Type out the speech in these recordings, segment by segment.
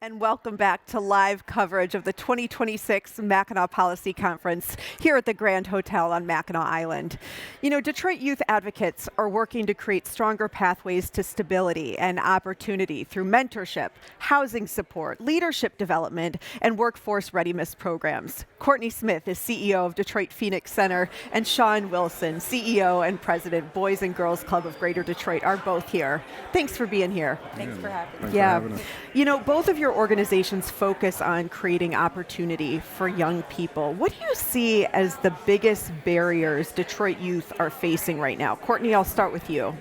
And welcome back to live coverage of the 2026 Mackinac Policy Conference here at the Grand Hotel on Mackinac Island. You know, Detroit youth advocates are working to create stronger pathways to stability and opportunity through mentorship, housing support, leadership development, and workforce readiness programs. Courtney Smith is CEO of Detroit Phoenix Center, and Shawn Wilson, CEO and President, Boys and Girls Club of Greater Detroit, are both here. Thanks for being here. Thanks for having me. Thanks for having us. You know, both of your organizations focus on creating opportunity for young people. What do you see as the biggest barriers Detroit youth are facing right now? Courtney, I'll start with you.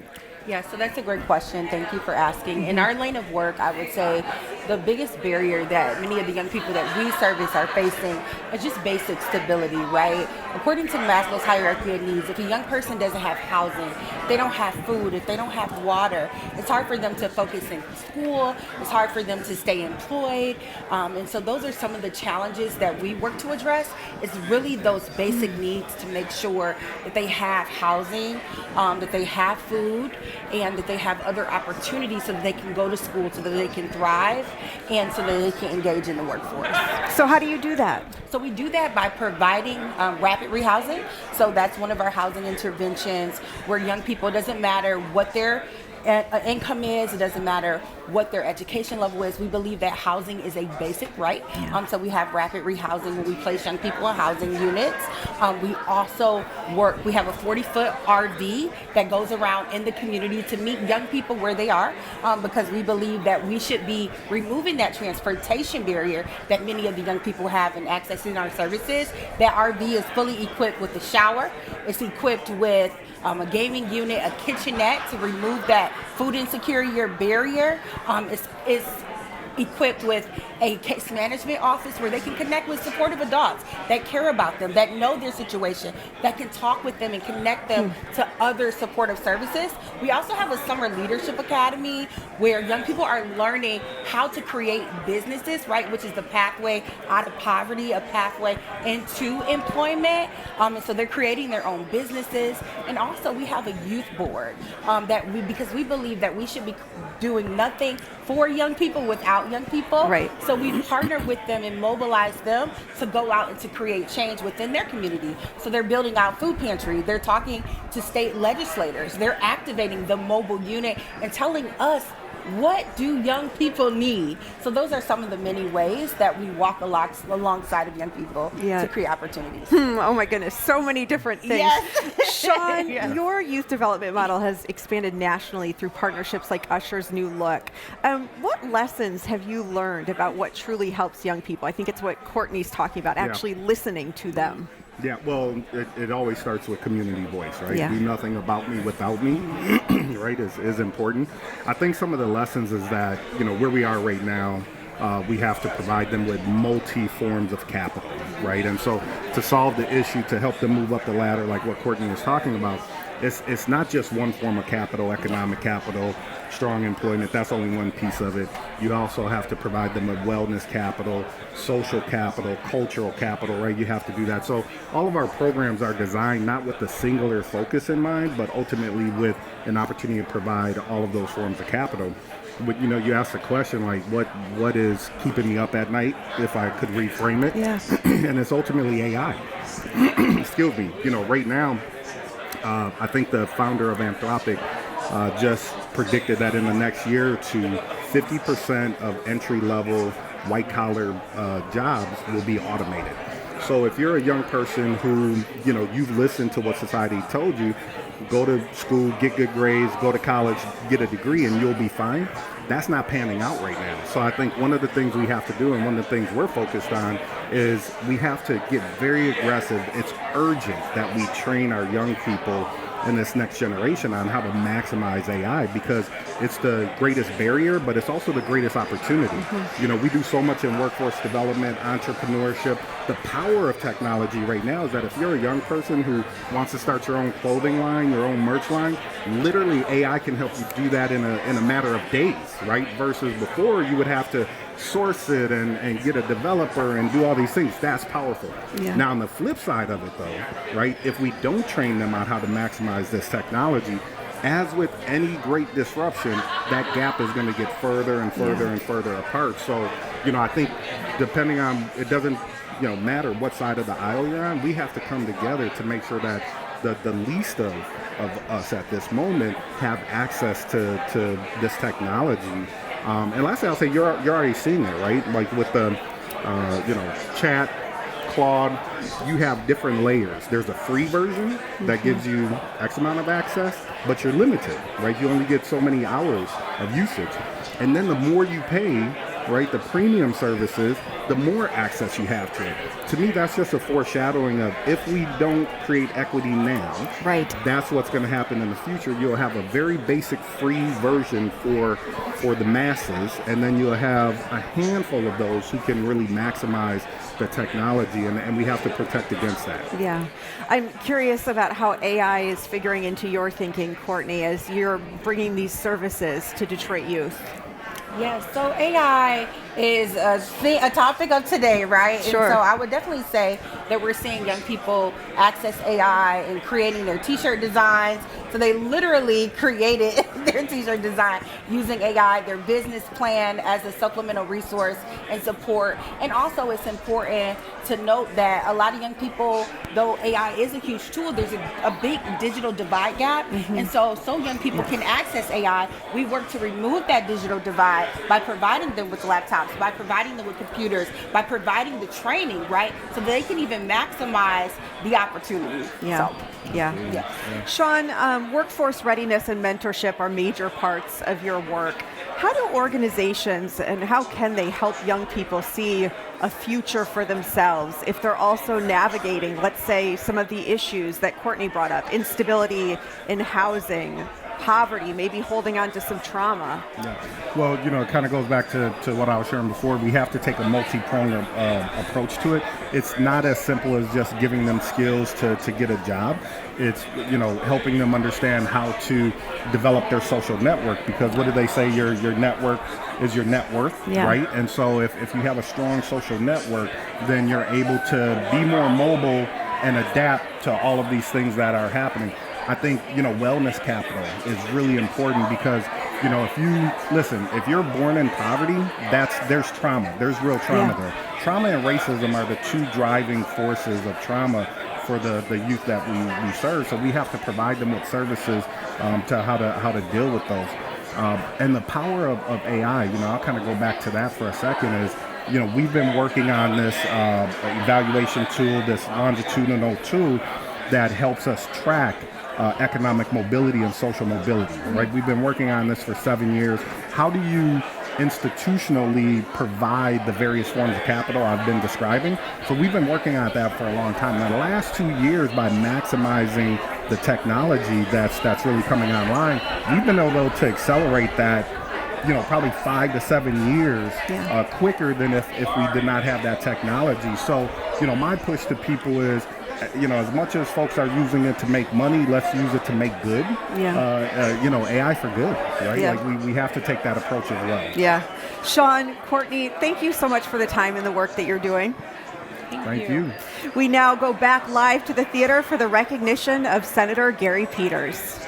Yeah, so that's a great question. Thank you for asking. In our lane of work, I would say the biggest barrier that many of the young people that we service are facing is just basic stability, right? According to Maslow's hierarchy of needs, if a young person doesn't have housing, if they don't have food, if they don't have water, it's hard for them to focus in school, it's hard for them to stay employed. And so those are some of the challenges that we work to address. It's really those basic needs to make sure that they have housing, that they have food, and that they have other opportunities so that they can go to school, so that they can thrive, and so that they can engage in the workforce. So how do you do that? So we do that by providing rapid rehousing. So that's one of our housing interventions where young people, it doesn't matter what their income is, it doesn't matter what their education level is. We believe that housing is a basic right. So we have rapid rehousing where we place young people in housing units. We also we have a 40-foot RV that goes around in the community to meet young people where they are, because we believe that we should be removing that transportation barrier that many of the young people have in accessing our services. That RV is fully equipped with a shower. It's equipped with a gaming unit, a kitchenette to remove that food insecurity barrier. It's equipped with a case management office where they can connect with supportive adults that care about them, that know their situation, that can talk with them and connect them to other supportive services. We also have a summer leadership academy where young people are learning how to create businesses, right, which is the pathway out of poverty, a pathway into employment. And so they're creating their own businesses. And also we have a youth board because we believe that we should be doing nothing for young people without young people. Right. So we partner with them and mobilize them to go out and to create change within their community. So they're building out food pantry. They're talking to state legislators. They're activating the mobile unit and telling us, what do young people need? So those are some of the many ways that we walk alongside of young people to create opportunities. Oh my goodness, so many different things. Yes. Shawn, Yes. Your youth development model has expanded nationally through partnerships like Usher's New Look. What lessons have you learned about what truly helps young people? I think it's what Courtney's talking about, actually listening to them. Yeah, well, it always starts with community voice, right? Yeah. Do nothing about me without me, right, is important. I think some of the lessons is that, you know, where we are right now, we have to provide them with multi forms of capital, right? And so to solve the issue, to help them move up the ladder, like what Courtney was talking about, it's not just one form of capital, economic capital, strong employment. That's only one piece of it. You also have to provide them with wellness capital, social capital, cultural capital, right? You have to do that. So all of our programs are designed not with a singular focus in mind, but ultimately with an opportunity to provide all of those forms of capital. But, you know, you asked the question, like, what is keeping me up at night, if I could reframe it? Yes. And it's ultimately AI. Excuse me. You know, right now, I think the founder of Anthropic just predicted that in the next year or two, 50% of entry-level white-collar jobs will be automated. So if you're a young person who, you know, you've listened to what society told you, go to school, get good grades, go to college, get a degree, and you'll be fine, that's not panning out right now. So I think one of the things we have to do, and one of the things we're focused on, is we have to get very aggressive. It's urgent that we train our young people in this next generation on how to maximize AI, because it's the greatest barrier, but it's also the greatest opportunity. You know, we do so much in workforce development, entrepreneurship. The power of technology right now is that if you're a young person who wants to start your own clothing line, your own merch line, literally AI can help you do that in a matter of days, right? Versus before you would have to source it and get a developer and do all these things. That's powerful. Yeah. Now on the flip side of it though, right, if we don't train them on how to maximize this technology, as with any great disruption, that gap is going to get further and further and further apart. So I think depending on, it doesn't, matter what side of the aisle you're on, we have to come together to make sure that the least of us at this moment have access to this technology. And lastly, I'll say you're already seeing it, right? Like with the, chat, Claude, you have different layers. There's a free version that gives you X amount of access, but you're limited, right? You only get so many hours of usage. And then the more you pay, right, the premium services, the more access you have to it. To me, that's just a foreshadowing of, if we don't create equity now, right, that's what's going to happen in the future. You'll have a very basic free version for the masses, and then you'll have a handful of those who can really maximize the technology, and we have to protect against that. Yeah. I'm curious about how AI is figuring into your thinking, Courtney, as you're bringing these services to Detroit youth. Yes, so AI is a topic of today, right? Sure. And so I would definitely say that we're seeing young people access AI and creating their t-shirt designs. So they literally created their t-shirt design using AI, their business plan as a supplemental resource and support. And also it's important to note that a lot of young people, though AI is a huge tool, there's a big digital divide gap. And so young people can access AI. We work to remove that digital divide by providing them with laptops, by providing them with computers, by providing the training, right? So they can even maximize the opportunity. Yeah. So, yeah. Shawn, workforce readiness and mentorship are major parts of your work. How do organizations and how can they help young people see a future for themselves if they're also navigating, let's say, some of the issues that Courtney brought up, instability in housing, poverty, maybe holding on to some trauma? Yeah. Well, it kind of goes back to what I was sharing before. We have to take a multi-pronged approach to it. It's not as simple as just giving them skills to get a job. It's, helping them understand how to develop their social network, because what do they say? Your network is your net worth, right? And so if you have a strong social network, then you're able to be more mobile and adapt to all of these things that are happening. I think, wellness capital is really important, because, if you're born in poverty, there's trauma. There's real trauma there. Trauma and racism are the two driving forces of trauma for the youth that we serve. So we have to provide them with services to how to deal with those. And the power of AI, I'll kind of go back to that for a second, is, we've been working on this evaluation tool, this longitudinal tool that helps us track economic mobility and social mobility, right? We've been working on this for 7 years. How do you institutionally provide the various forms of capital I've been describing? So we've been working on that for a long time. Now, the last 2 years, by maximizing the technology that's really coming online, we've been able to accelerate that, probably 5 to 7 years quicker than if we did not have that technology. So, my push to people is, as much as folks are using it to make money, let's use it to make good. AI for good, right? Like we have to take that approach as well. Yeah. Shawn, Courtney, thank you so much for the time and the work that you're doing. Thank you. We now go back live to the theater for the recognition of Senator Gary Peters.